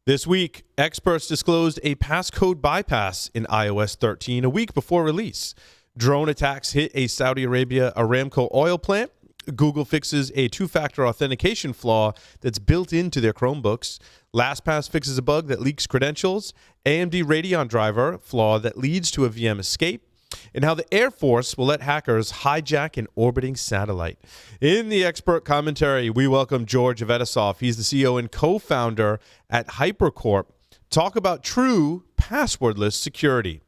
This week, experts disclosed a passcode bypass in iOS 13 a week before release. Drone attacks hit a Saudi Arabia Aramco oil plant. Google fixes a two-factor authentication flaw that's built into their Chromebooks. LastPass fixes a bug that leaks credentials. AMD Radeon Driver flaw that leads to a VM escape. And how the Air Force will let hackers hijack an orbiting satellite. In the expert commentary, we welcome George Avetisov. He's the CEO and co-founder at HYPR Corp. Talk about true passwordless security.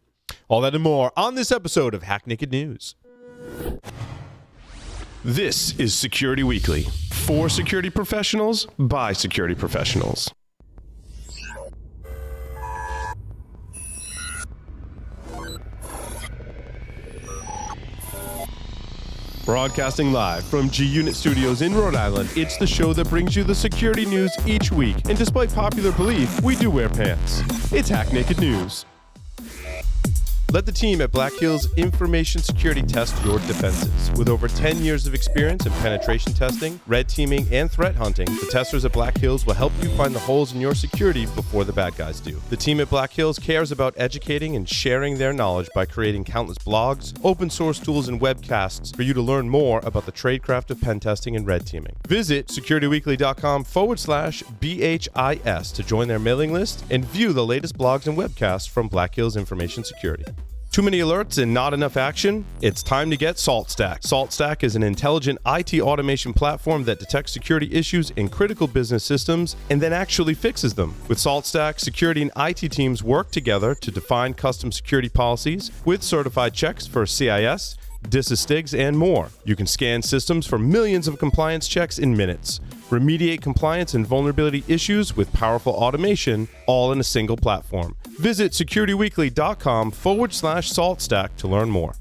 All that and more on this episode of Hack Naked News. This is Security Weekly, for security professionals, by security professionals. Broadcasting live from G-Unit Studios in Rhode Island, it's the show that brings you the security news each week. And despite popular belief, we do wear pants. It's Hack Naked News. Let the team at Black Hills Information Security test your defenses. With over 10 years of experience in penetration testing, red teaming, and threat hunting, the testers at Black Hills will help you find the holes in your security before the bad guys do. The team at Black Hills cares about educating and sharing their knowledge by creating countless blogs, open source tools, and webcasts for you to learn more about the tradecraft of pen testing and red teaming. Visit securityweekly.com/BHIS to join their mailing list and view the latest blogs and webcasts from Black Hills Information Security. Too many alerts and not enough action? It's time to get SaltStack. SaltStack is an intelligent IT automation platform that detects security issues in critical business systems and then actually fixes them. With SaltStack, security and IT teams work together to define custom security policies with certified checks for CIS, DISA-STIGs, and more. You can scan systems for millions of compliance checks in minutes. Remediate compliance and vulnerability issues with powerful automation, all in a single platform. Visit securityweekly.com/SaltStack to learn more.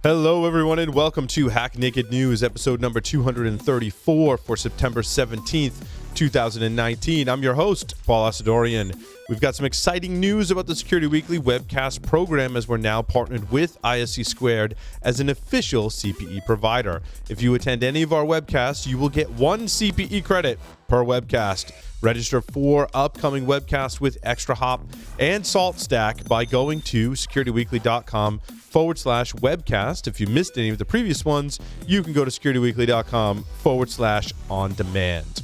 Hello, everyone, and welcome to Hack Naked News, episode number 234 for September 17th, 2019. I'm your host, Paul Asadorian. We've got some exciting news about the Security Weekly webcast program as we're now partnered with ISC Squared as an official CPE provider. If you attend any of our webcasts, you will get 1 CPE credit per webcast. Register for upcoming webcasts with Extra Hop and SaltStack by going to securityweekly.com/webcast. If you missed any of the previous ones, you can go to securityweekly.com/on-demand.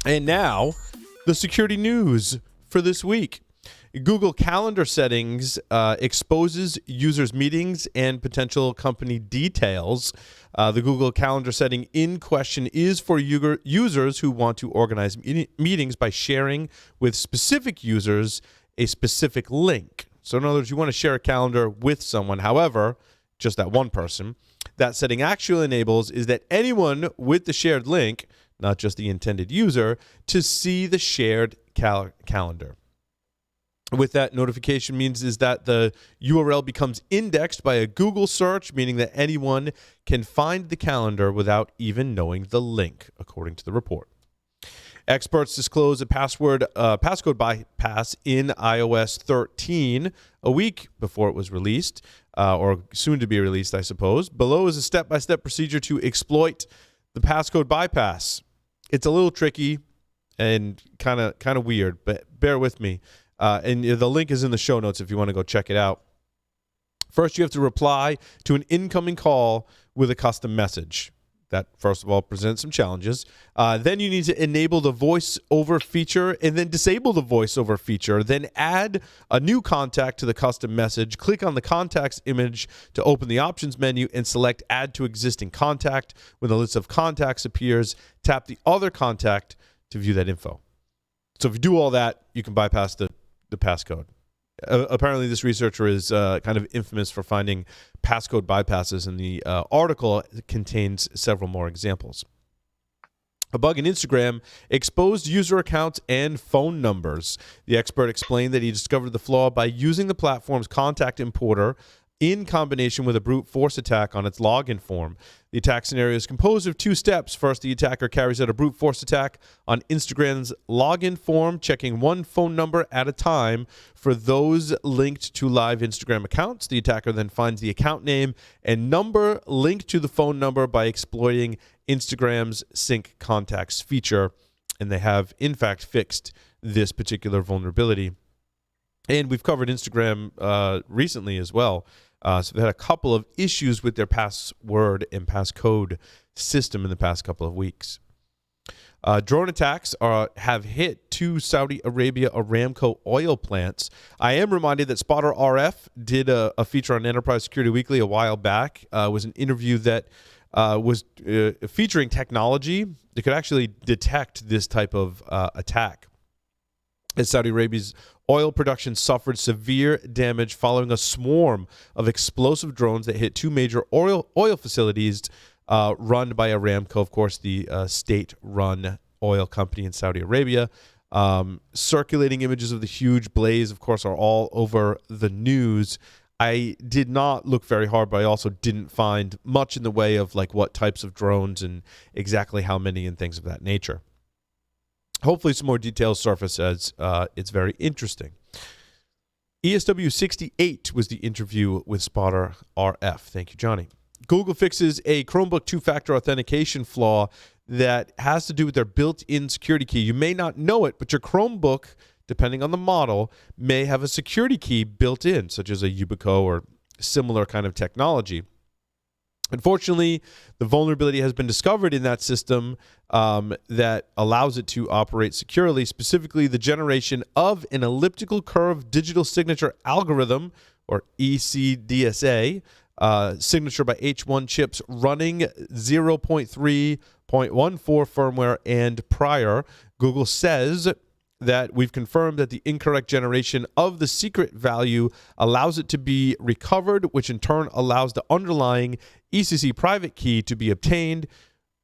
And now, the security news for this week. Google Calendar settings exposes users' meetings and potential company details. The Google Calendar setting in question is for users who want to organize meetings by sharing with specific users a specific link. So in other words, you want to share a calendar with someone. However, just that one person. That setting actually enables is that anyone with the shared link, not just the intended user, to see the shared calendar. With that, notification means is that the URL becomes indexed by a Google search, meaning that anyone can find the calendar without even knowing the link, according to the report. Experts disclose a passcode bypass in iOS 13 a week before it was released, or soon to be released, I suppose. Below is a step-by-step procedure to exploit the passcode bypass. It's a little tricky and kind of weird, but bear with me. And the link is in the show notes if you want to go check it out. First, you have to reply to an incoming call with a custom message. That, first of all, presents some challenges. Then you need to enable the voice-over feature and then disable the voice-over feature. Then add a new contact to the custom message. Click on the contacts image to open the options menu and select Add to Existing Contact. When the list of contacts appears, tap the other contact to view that info. So if you do all that, you can bypass the passcode. Apparently, this researcher is kind of infamous for finding passcode bypasses, and the article contains several more examples. A bug in Instagram exposed user accounts and phone numbers. The expert explained that he discovered the flaw by using the platform's contact importer in combination with a brute force attack on its login form. The attack scenario is composed of 2 steps. First, the attacker carries out a brute force attack on Instagram's login form, checking 1 phone number at a time for those linked to live Instagram accounts. The attacker then finds the account name and number linked to the phone number by exploiting Instagram's sync contacts feature. and they have, in fact, fixed this particular vulnerability. And we've covered Instagram recently as well. So they've had a couple of issues with their password and passcode system in the past couple of weeks. Drone attacks have hit 2 Saudi Arabia Aramco oil plants. I am reminded that Spotter RF did a feature on Enterprise Security Weekly a while back. It was an interview that was featuring technology that could actually detect this type of attack. As Saudi Arabia's oil production suffered severe damage following a swarm of explosive drones that hit 2 major oil facilities run by Aramco, of course, the state-run oil company in Saudi Arabia. Circulating images of the huge blaze, of course, are all over the news. I did not look very hard, but I also didn't find much in the way of like what types of drones and exactly how many and things of that nature. Hopefully some more details surface as it's very interesting. ESW68 was the interview with Spotter RF. Thank you, Johnny. Google fixes a Chromebook two-factor authentication flaw that has to do with their built-in security key. You may not know it, but your Chromebook, depending on the model, may have a security key built in, such as a Yubico or similar kind of technology. Unfortunately, the vulnerability has been discovered in that system that allows it to operate securely, specifically the generation of an elliptical curve digital signature algorithm, or ECDSA, signature by H1 chips running 0.3.14 firmware and prior. Google says that we've confirmed that the incorrect generation of the secret value allows it to be recovered, which in turn allows the underlying ECC private key to be obtained,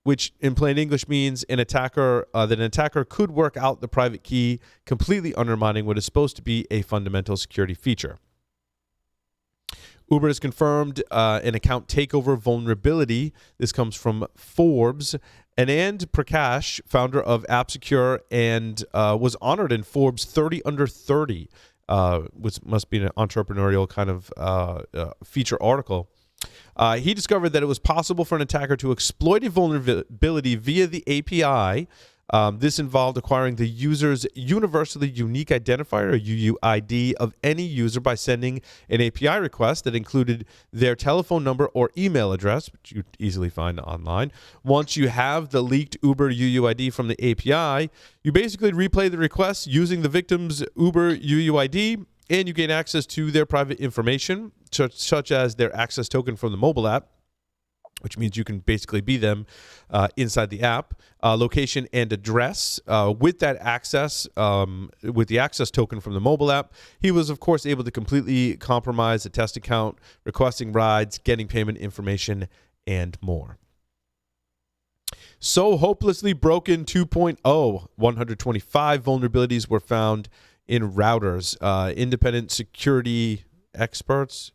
which in plain English means an attacker could work out the private key, completely undermining what is supposed to be a fundamental security feature. Uber has confirmed an account takeover vulnerability. This comes from Forbes. Anand Prakash, founder of AppSecure, and was honored in Forbes 30 under 30, which must be an entrepreneurial kind of feature article. He discovered that it was possible for an attacker to exploit a vulnerability via the API. This involved acquiring the user's universally unique identifier, or UUID, of any user by sending an API request that included their telephone number or email address, which you'd easily find online. Once you have the leaked Uber UUID from the API, you basically replay the request using the victim's Uber UUID, and you gain access to their private information, such as their access token from the mobile app, which means you can basically be them inside the app, location and address. With that access, with the access token from the mobile app, he was, of course, able to completely compromise a test account, requesting rides, getting payment information, and more. SOHOpelessly broken 2.0. 125 vulnerabilities were found in routers. Independent security experts,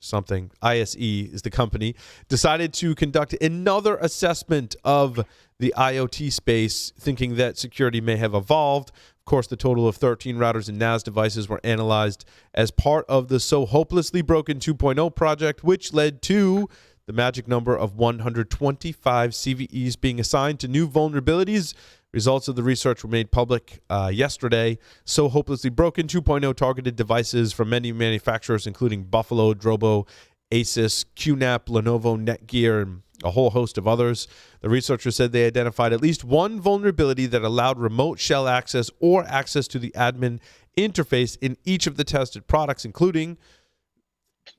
something, ISE is the company, decided to conduct another assessment of the IoT space, thinking that security may have evolved. Of course, the total of 13 routers and NAS devices were analyzed as part of the SOHOpelessly broken 2.0 project, which led to the magic number of 125 CVEs being assigned to new vulnerabilities. Results of the research were made public yesterday. SOHOpelessly broken 2.0 targeted devices from many manufacturers, including Buffalo, Drobo, Asus, QNAP, Lenovo, Netgear, and a whole host of others. The researchers said they identified at least one vulnerability that allowed remote shell access or access to the admin interface in each of the tested products, including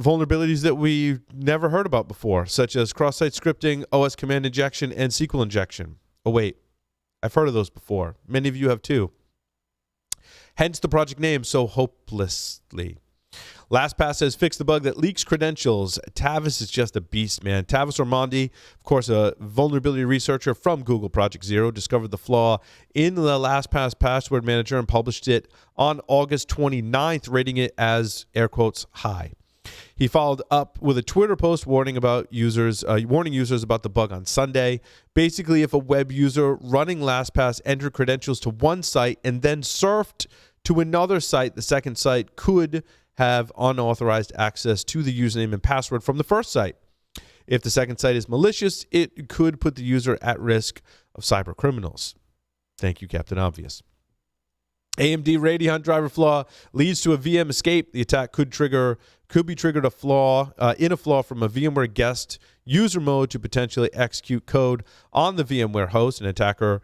vulnerabilities that we've never heard about before, such as cross-site scripting, OS command injection, and SQL injection. Oh, wait. I've heard of those before. Many of you have too. Hence the project name, SOHOpelessly. LastPass has fixed the bug that leaks credentials. Tavis is just a beast, man. Tavis Ormondi, of course, a vulnerability researcher from Google Project Zero, discovered the flaw in the LastPass password manager and published it on August 29th, rating it as, air quotes, high. He followed up with a Twitter post warning users about the bug on Sunday. Basically, if a web user running LastPass entered credentials to one site and then surfed to another site, the second site could have unauthorized access to the username and password from the first site. If the second site is malicious, it could put the user at risk of cyber criminals. Thank you, Captain Obvious. AMD Radeon Driver flaw leads to a VM escape. The attack could be triggered a flaw from a VMware guest user mode to potentially execute code on the VMware host. An attacker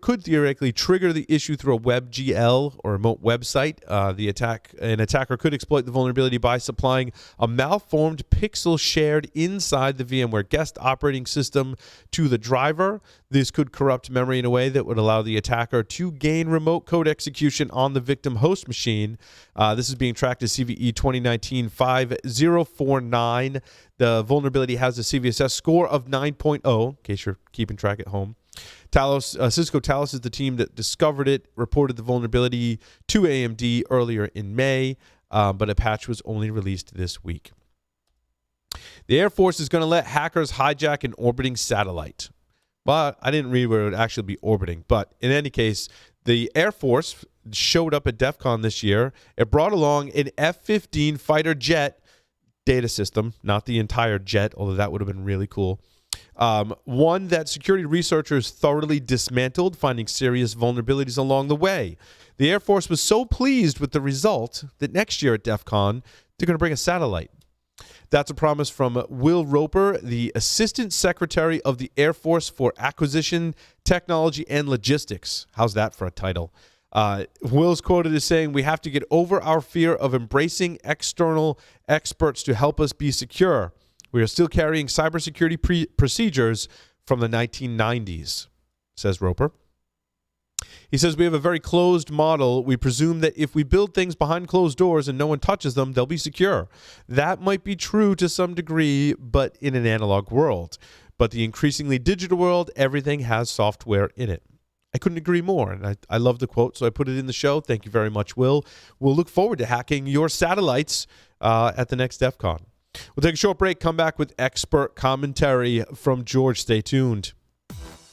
could theoretically trigger the issue through a WebGL or remote website. An attacker could exploit the vulnerability by supplying a malformed pixel shared inside the VMware guest operating system to the driver. This could corrupt memory in a way that would allow the attacker to gain remote code execution on the victim host machine. This is being tracked as CVE 2019-5049. The vulnerability has a CVSS score of 9.0, in case you're keeping track at home. Cisco Talos is the team that discovered it, reported the vulnerability to AMD earlier in May, but a patch was only released this week. The Air Force is going to let hackers hijack an orbiting satellite. But I didn't read where it would actually be orbiting. But in any case, the Air Force showed up at DEF CON this year. It brought along an F-15 fighter jet data system, not the entire jet, although that would have been really cool. One that security researchers thoroughly dismantled, finding serious vulnerabilities along the way. The Air Force was so pleased with the result that next year at DEF CON, they're going to bring a satellite. That's a promise from Will Roper, the Assistant Secretary of the Air Force for Acquisition, Technology, and Logistics. How's that for a title? Will's quoted as saying, "We have to get over our fear of embracing external experts to help us be secure. We are still carrying cybersecurity procedures from the 1990s, says Roper. He says, "We have a very closed model. We presume that if we build things behind closed doors and no one touches them, they'll be secure. That might be true to some degree, but in an analog world. But the increasingly digital world, everything has software in it." I couldn't agree more, and I love the quote, so I put it in the show. Thank you very much, Will. We'll look forward to hacking your satellites at the next DEF CON. We'll take a short break, come back with expert commentary from George. Stay tuned.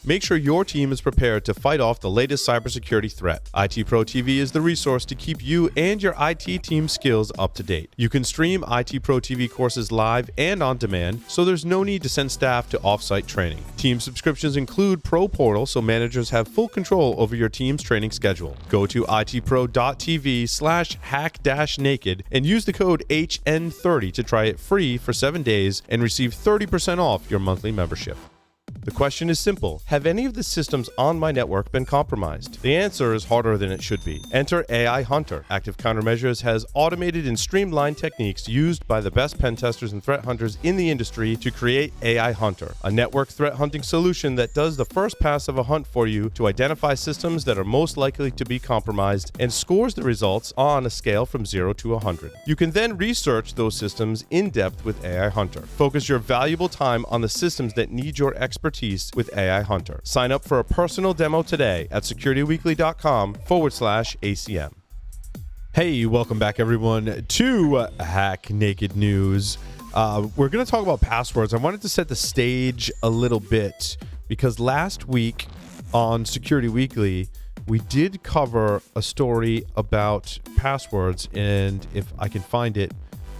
Make sure your team is prepared to fight off the latest cybersecurity threat. IT Pro TV is the resource to keep you and your IT team skills up to date. You can stream IT Pro TV courses live and on demand, so there's no need to send staff to off-site training. Team subscriptions include Pro Portal, so managers have full control over your team's training schedule. Go to itpro.tv/hack-naked and use the code HN30 to try it free for 7 days and receive 30% off your monthly membership. The question is simple. Have any of the systems on my network been compromised? The answer is harder than it should be. Enter AI Hunter. Active Countermeasures has automated and streamlined techniques used by the best pen testers and threat hunters in the industry to create AI Hunter, a network threat hunting solution that does the first pass of a hunt for you to identify systems that are most likely to be compromised and scores the results on a scale from 0 to 100. You can then research those systems in depth with AI Hunter. Focus your valuable time on the systems that need your expertise with AI Hunter. Sign up for a personal demo today at securityweekly.com/ACM. Hey, welcome back everyone to Hack Naked News. We're going to talk about passwords. I wanted to set the stage a little bit because last week on Security Weekly, we did cover a story about passwords, and if I can find it,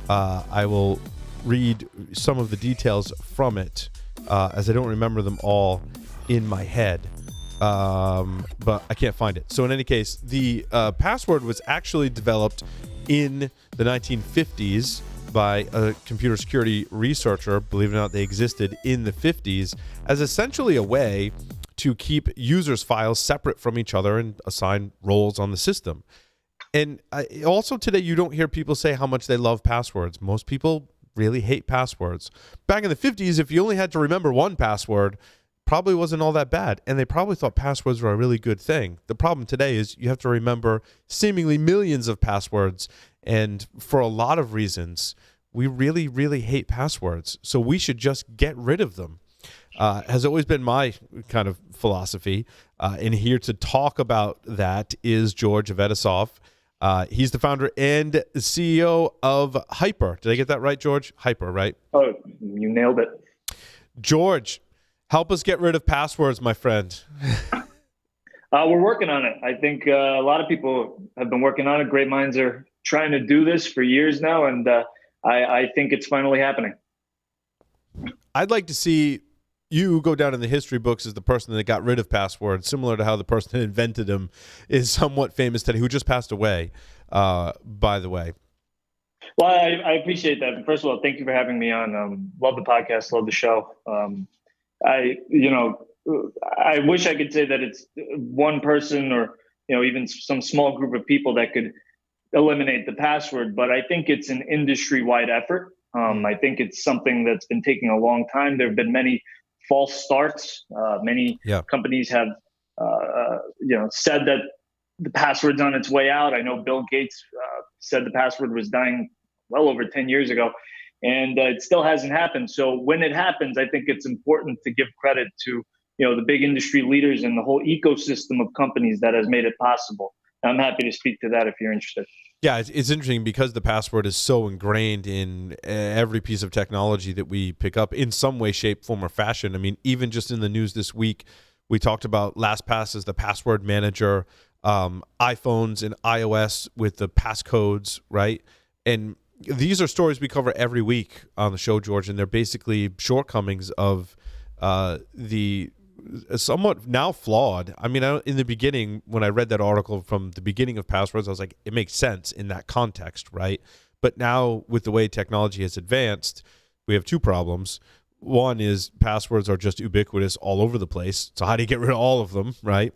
I will read some of the details from it. As I don't remember them all in my head, but I can't find it. So in any case, the password was actually developed in the 1950s by a computer security researcher. Believe it or not, they existed in the 50s as essentially a way to keep users' files separate from each other and assign roles on the system. And also today, you don't hear people say how much they love passwords. Most people really hate passwords. Back in the 50s, if you only had to remember one password, probably wasn't all that bad. And they probably thought passwords were a really good thing. The problem today is you have to remember seemingly millions of passwords. And for a lot of reasons, we really, really hate passwords. So we should just get rid of them. Has always been my kind of philosophy. And here to talk about that is George Avetisov. He's the founder and CEO of HYPR. Did I get that right, George? HYPR, right? Oh, you nailed it. George, help us get rid of passwords, my friend. We're working on it. I think a lot of people have been working on it. Great minds are trying to do this for years now, and I think it's finally happening. I'd like to see you go down in the history books as the person that got rid of passwords, similar to how the person that invented them is somewhat famous today, who just passed away, by the way. Well, I appreciate that. First of all, thank you for having me on. Love the podcast, love the show. I wish I could say that it's one person or, even some small group of people that could eliminate the password, but I think it's an industry-wide effort. I think it's something that's been taking a long time. There have been many false starts. Many companies have, said that the password's on its way out. I know Bill Gates said the password was dying well over 10 years ago, and it still hasn't happened. So when it happens, I think it's important to give credit to, the big industry leaders and the whole ecosystem of companies that has made it possible. I'm happy to speak to that if you're interested. Yeah, it's interesting because the password is so ingrained in every piece of technology that we pick up in some way, shape, form, or fashion. I mean, even just in the news this week, we talked about LastPass as the password manager, iPhones and iOS with the passcodes, right? And these are stories we cover every week on the show, George, and they're basically shortcomings of the somewhat now flawed. I mean, in the beginning, when I read that article from the beginning of passwords, I was like, it makes sense in that context, right? But now with the way technology has advanced, we have two problems. One is passwords are just ubiquitous all over the place. So how do you get rid of all of them, right?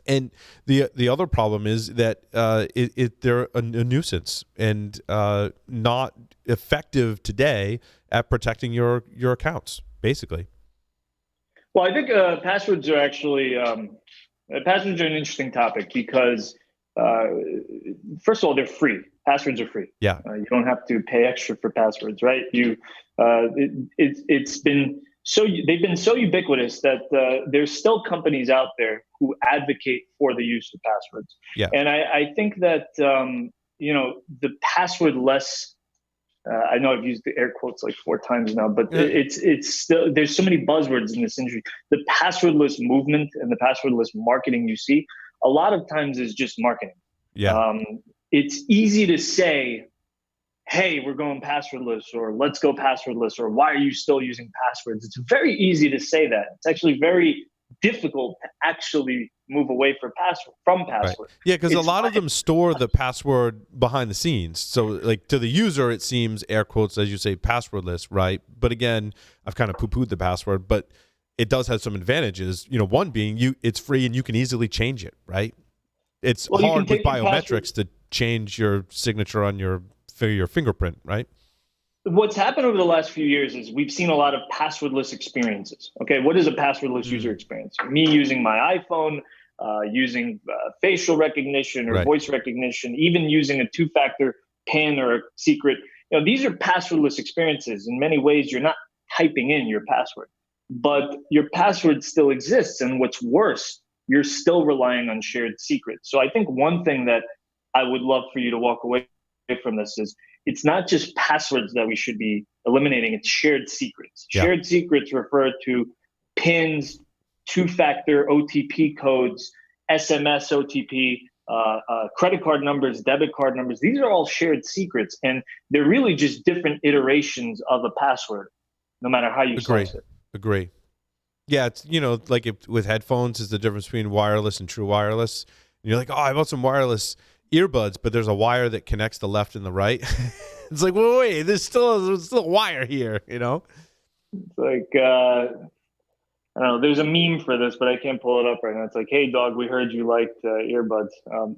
And the other problem is that they're a nuisance and not effective today at protecting your accounts, basically. Well, I think passwords are actually passwords are an interesting topic because first of all, they're free. Passwords are free. Yeah, you don't have to pay extra for passwords, right? It's been they've been so ubiquitous that there's still companies out there who advocate for the use of passwords. Yeah, and I think that the passwordless. I know I've used the air quotes like 4 times now, but it's still, there's so many buzzwords in this industry. The passwordless movement and the passwordless marketing you see a lot of times is just marketing. Yeah. It's easy to say, hey, we're going passwordless, or let's go passwordless, or why are you still using passwords? It's very easy to say that. It's actually very difficult to actually move away from password. Right. Yeah, because a lot of them store the password behind the scenes. So like to the user, it seems, air quotes, as you say, passwordless, right? But again, I've kind of poo-pooed the password, but it does have some advantages. One being it's free and you can easily change it, right? It's hard with biometrics to change your signature on your fingerprint, right? What's happened over the last few years is we've seen a lot of passwordless experiences. Okay, what is a passwordless user experience? Me using my iPhone, using facial recognition or voice recognition, even using a 2-factor PIN or a secret. These are passwordless experiences. In many ways, you're not typing in your password, but your password still exists. And what's worse, you're still relying on shared secrets. So I think one thing that I would love for you to walk away from this is, it's not just passwords that we should be eliminating, it's shared secrets. Yeah. Shared secrets refer to PINs, 2-factor OTP codes, SMS OTP, credit card numbers, debit card numbers. These are all shared secrets, and they're really just different iterations of a password, no matter how you slice it. Agree. Yeah, it's, like with headphones, is the difference between wireless and true wireless. And you're like, oh, I bought some wireless earbuds, but there's a wire that connects the left and the right. It's like, well, wait, there's still a wire here, It's like, I don't know, there's a meme for this, but I can't pull it up right now. It's like, hey, dog, we heard you liked earbuds.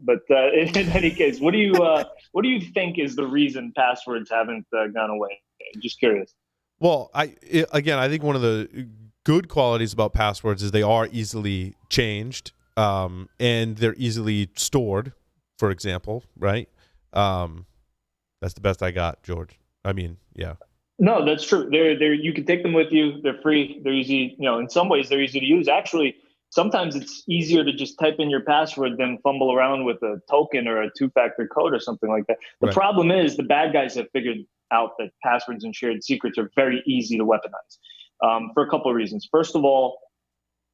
But in any case, what do you think is the reason passwords haven't gone away? Just curious. Well, I think one of the good qualities about passwords is they are easily changed, and they're easily stored. For example, right? That's the best I got, George. I mean, yeah. No, that's true. They're you can take them with you. They're free. They're easy. In some ways, they're easy to use. Actually, sometimes it's easier to just type in your password than fumble around with a token or a 2-factor code or something like that. The problem is the bad guys have figured out that passwords and shared secrets are very easy to weaponize for a couple of reasons. First of all,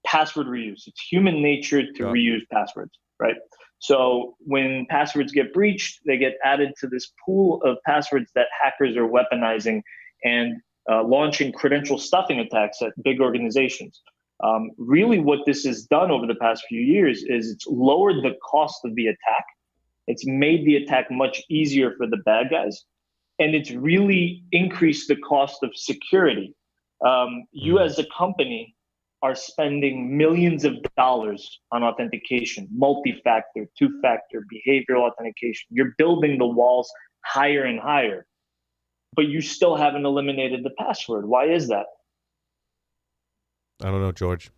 password reuse. It's human nature to reuse passwords, right? So when passwords get breached, they get added to this pool of passwords that hackers are weaponizing. And launching credential stuffing attacks at big organizations. Really what this has done over the past few years is it's lowered the cost of the attack. It's made the attack much easier for the bad guys. And it's really increased the cost of security. You as a company are spending millions of dollars on authentication, multi-factor, two-factor, behavioral authentication. You're building the walls higher and higher, but you still haven't eliminated the password. Why is that? I don't know, George.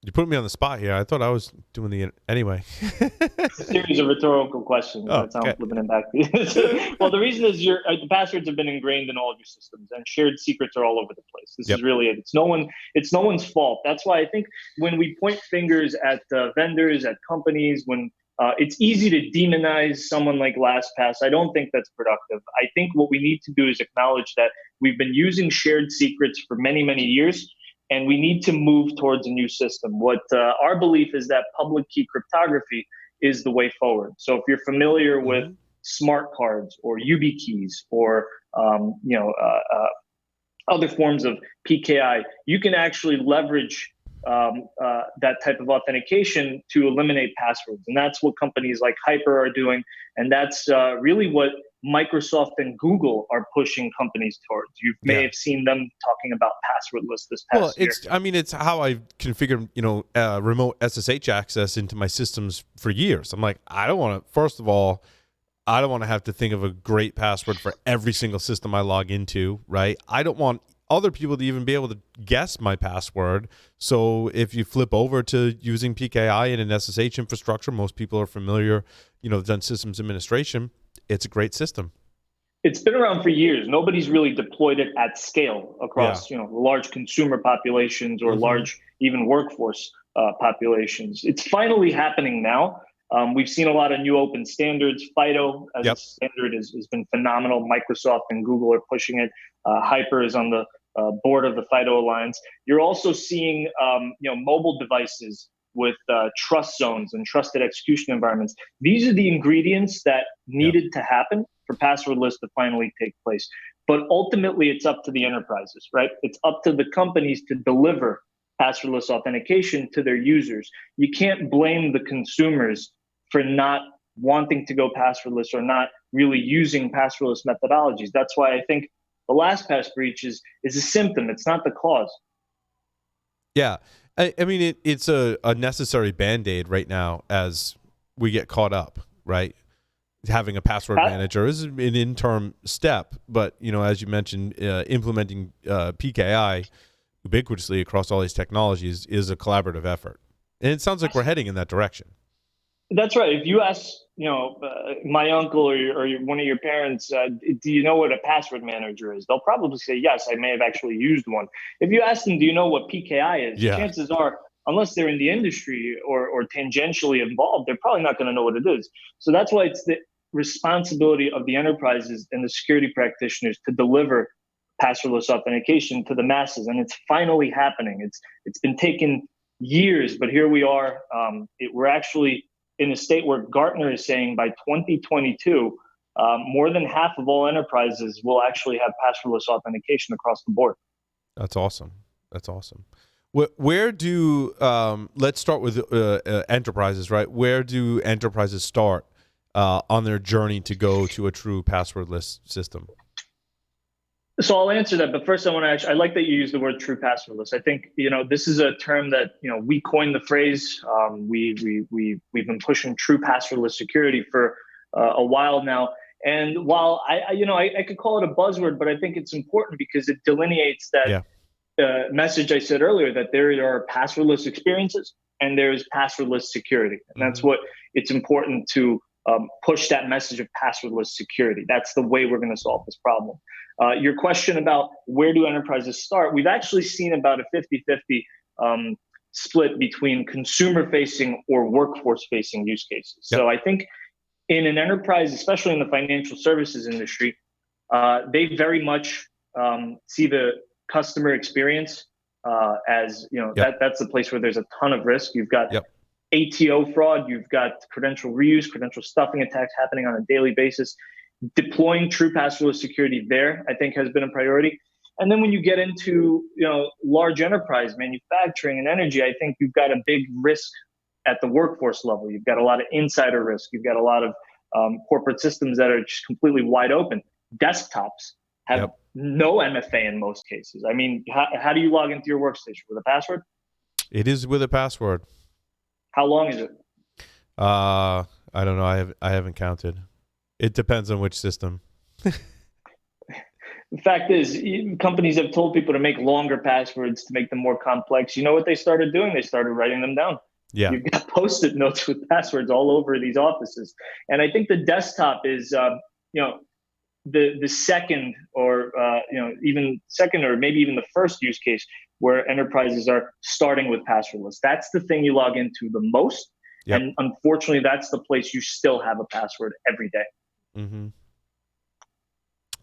You put me on the spot here. I thought I was doing the anyway. It's a series of rhetorical questions. That's how I'm flipping it back to you. Well, the reason is the passwords have been ingrained in all of your systems, and shared secrets are all over the place. This is really it. It's no one's fault. That's why I think when we point fingers at vendors, at companies, when it's easy to demonize someone like LastPass, I don't think that's productive. I think what we need to do is acknowledge that we've been using shared secrets for many, many years. And we need to move towards a new system. What our belief is that public key cryptography is the way forward. So if you're familiar with smart cards or YubiKeys or other forms of PKI, you can actually leverage that type of authentication to eliminate passwords. And that's what companies like HYPR are doing. And that's really what Microsoft and Google are pushing companies towards. You may have seen them talking about passwordless this past year. It's how I've configured, remote SSH access into my systems for years. I'm like, first of all, I don't want to have to think of a great password for every single system I log into, right? I don't want other people to even be able to guess my password. So if you flip over to using PKI in an SSH infrastructure, most people are familiar, done systems administration. It's a great system. It's been around for years. Nobody's really deployed it at scale across, large consumer populations or large even workforce populations. It's finally happening now. We've seen a lot of new open standards. FIDO as a standard has been phenomenal. Microsoft and Google are pushing it. HYPR is on the board of the FIDO Alliance. You're also seeing, mobile devices with trust zones and trusted execution environments. These are the ingredients that needed to happen for passwordless to finally take place. But ultimately, it's up to the enterprises, right? It's up to the companies to deliver passwordless authentication to their users. You can't blame the consumers for not wanting to go passwordless or not really using passwordless methodologies. That's why I think the LastPass breach is a symptom. It's not the cause. Yeah. I mean, it's a necessary Band-Aid right now as we get caught up, right? Having a password manager is an interim step, but, as you mentioned, implementing PKI ubiquitously across all these technologies is a collaborative effort. And it sounds like we're heading in that direction. That's right. If you ask, my uncle or one of your parents, do you know what a password manager is? They'll probably say, yes, I may have actually used one. If you ask them, do you know what PKI is? Chances are, unless they're in the industry or tangentially involved, they're probably not going to know what it is. So that's why it's the responsibility of the enterprises and the security practitioners to deliver passwordless authentication to the masses. And it's finally happening. It's been taking years, but here we are. We're actually in a state where Gartner is saying by 2022, more than half of all enterprises will actually have passwordless authentication across the board. That's awesome. Where do let's start with enterprises, right? Where do enterprises start on their journey to go to a true passwordless system? So I'll answer that, but first I like that you use the word true passwordless. I think, this is a term that, we coined the phrase. We've been pushing true passwordless security for a while now. And while I could call it a buzzword, but I think it's important because it delineates that message I said earlier, that there are passwordless experiences and there's passwordless security. And that's what it's important to push that message of passwordless security. That's the way we're going to solve this problem. Your question about where do enterprises start, we've actually seen about a 50-50 split between consumer-facing or workforce-facing use cases. So I think in an enterprise, especially in the financial services industry, they very much see the customer experience as, that's the place where there's a ton of risk. You've got ATO fraud, you've got credential reuse, credential stuffing attacks happening on a daily basis. Deploying true passwordless security there, I think, has been a priority. And then when you get into, large enterprise manufacturing and energy, I think you've got a big risk at the workforce level. You've got a lot of insider risk. You've got a lot of corporate systems that are just completely wide open. Desktops have no MFA in most cases. I mean, how do you log into your workstation? With a password? It is with a password. How long is it? I don't know. I haven't counted. It depends on which system. The fact is, companies have told people to make longer passwords to make them more complex. You know what they started doing? They started writing them down. Yeah. You've got Post-it notes with passwords all over these offices. And I think the desktop is, the second or, even second or maybe even the first use case where enterprises are starting with passwordless. That's the thing you log into the most. Yep. And unfortunately, that's the place you still have a password every day. Mm-hmm.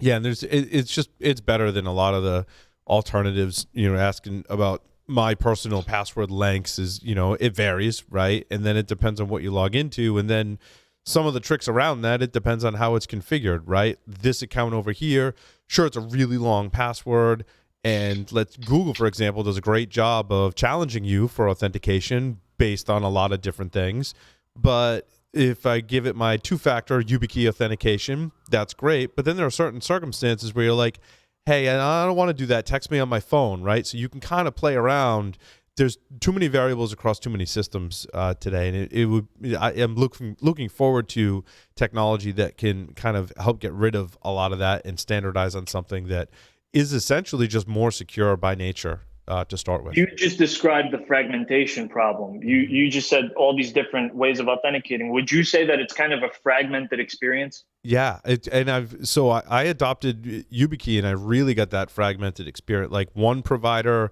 Yeah, and it's better than a lot of the alternatives. Asking about my personal password lengths is, it varies, right? And then it depends on what you log into, and then some of the tricks around that, it depends on how it's configured, right? This account over here, sure, it's a really long password, and Google, for example, does a great job of challenging you for authentication based on a lot of different things, but if I give it my two-factor YubiKey authentication, that's great. But then there are certain circumstances where you're like, hey, I don't want to do that. Text me on my phone, right? So you can kind of play around. There's too many variables across too many systems today. And I am looking forward to technology that can kind of help get rid of a lot of that and standardize on something that is essentially just more secure by nature. To start with. You just described the fragmentation problem. You just said all these different ways of authenticating. Would you say that it's kind of a fragmented experience? Yeah, I adopted YubiKey, and I really got that fragmented experience. Like one provider,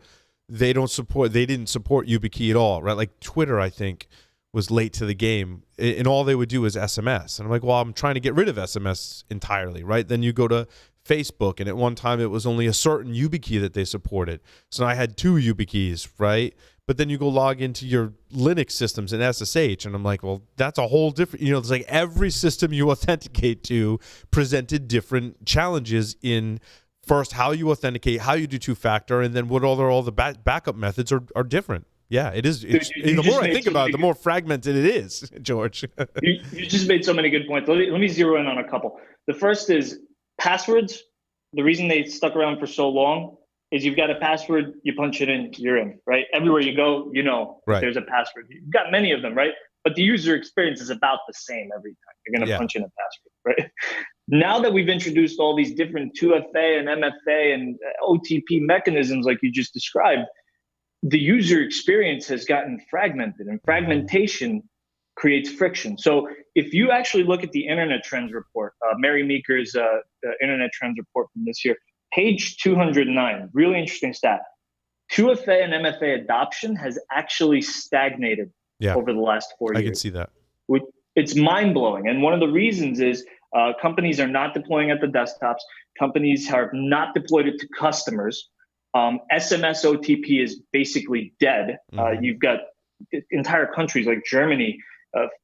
they didn't support YubiKey at all, right? Like Twitter, I think, was late to the game, and all they would do is SMS. And I'm like, well, I'm trying to get rid of SMS entirely, right? Then you go to Facebook, and at one time it was only a certain YubiKey that they supported. So I had two YubiKeys, right? But then you go log into your Linux systems in SSH, and I'm like, well, that's a whole different, it's like every system you authenticate to presented different challenges in first how you authenticate, how you do two-factor, and then what all the backup methods are different. Yeah, it is. The more I think about it, the more fragmented it is, George. you just made so many good points. Let me zero in on a couple. The first is passwords. The reason they stuck around for so long is you've got a password, you punch it in, you're in, right? Everywhere you go, right. There's a password. You've got many of them, right? But the user experience is about the same every time. You're going to punch in a password, right? Now that we've introduced all these different 2FA and MFA and OTP mechanisms like you just described, the user experience has gotten fragmented, and fragmentation creates friction. So if you actually look at the Internet Trends report, Mary Meeker's Internet Trends report from this year, page 209, really interesting stat. 2FA and MFA adoption has actually stagnated over the last 4 years. I can see that. It's mind-blowing. And one of the reasons is companies are not deploying at the desktops. Companies have not deployed it to customers. SMS OTP is basically dead. You've got entire countries like Germany,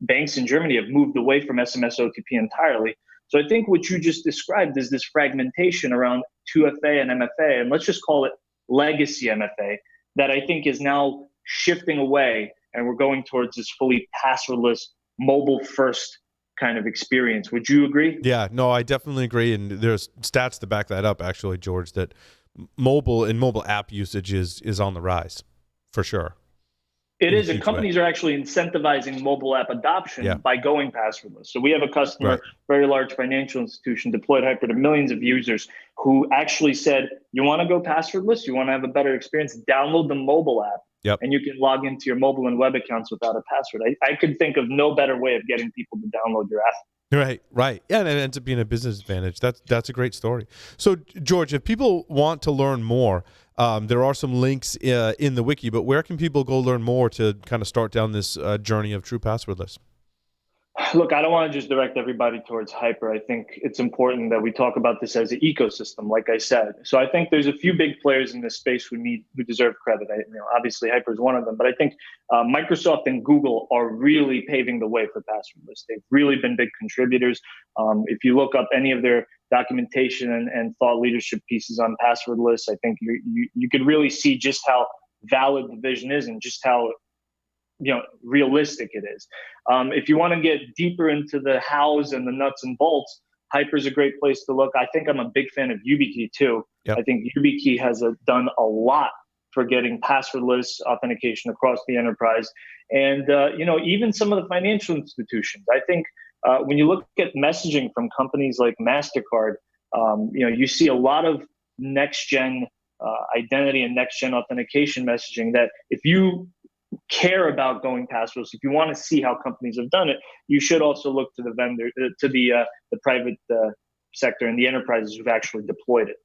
banks in Germany have moved away from SMS OTP entirely. So I think what you just described is this fragmentation around 2FA and MFA, and let's just call it legacy MFA, that I think is now shifting away, and we're going towards this fully passwordless, mobile-first kind of experience. Would you agree? Yeah, no, I definitely agree, and there's stats to back that up, actually, George, that mobile app usage is on the rise, for sure. It is, and companies are actually incentivizing mobile app adoption by going passwordless. So we have a customer, very large financial institution, deployed HYPR to millions of users, who actually said, you want to go passwordless? You want to have a better experience? Download the mobile app, and you can log into your mobile and web accounts without a password. I could think of no better way of getting people to download your app. Right. Yeah, and it ends up being a business advantage. That's a great story. So, George, if people want to learn more, there are some links in the wiki, but where can people go learn more to kind of start down this journey of True Passwordless? Look, I don't want to just direct everybody towards HYPR. I think it's important that we talk about this as an ecosystem, like I said. So I think there's a few big players in this space who deserve credit. Obviously HYPR is one of them, but I think Microsoft and Google are really paving the way for passwordless. They've really been big contributors. If you look up any of their documentation and thought leadership pieces on passwordless, I think you could really see just how valid the vision is and just how realistic it is. If you want to get deeper into the hows and the nuts and bolts, HYPR is a great place to look. I think I'm a big fan of YubiKey too. Yep. I think YubiKey has done a lot for getting passwordless authentication across the enterprise. And, even some of the financial institutions. I think when you look at messaging from companies like MasterCard, you see a lot of next-gen identity and next-gen authentication messaging that if you care about going passwordless, if you want to see how companies have done it, you should also look to the vendor, to the private sector and the enterprises who've actually deployed it.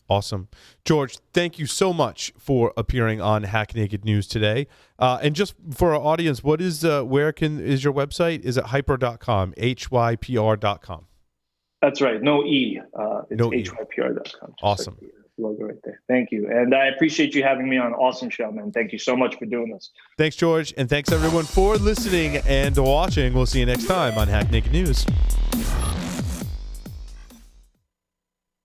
Awesome. George, thank you so much for appearing on Hack Naked News today. And just for our audience, what is is your website? Is it hypr.com, HYPR.com? That's right. No E. It's no HYPR.com. Awesome. Like the logo right there. Thank you. And I appreciate you having me on. Awesome show, man. Thank you so much for doing this. Thanks, George. And thanks, everyone, for listening and watching. We'll see you next time on Hack Naked News.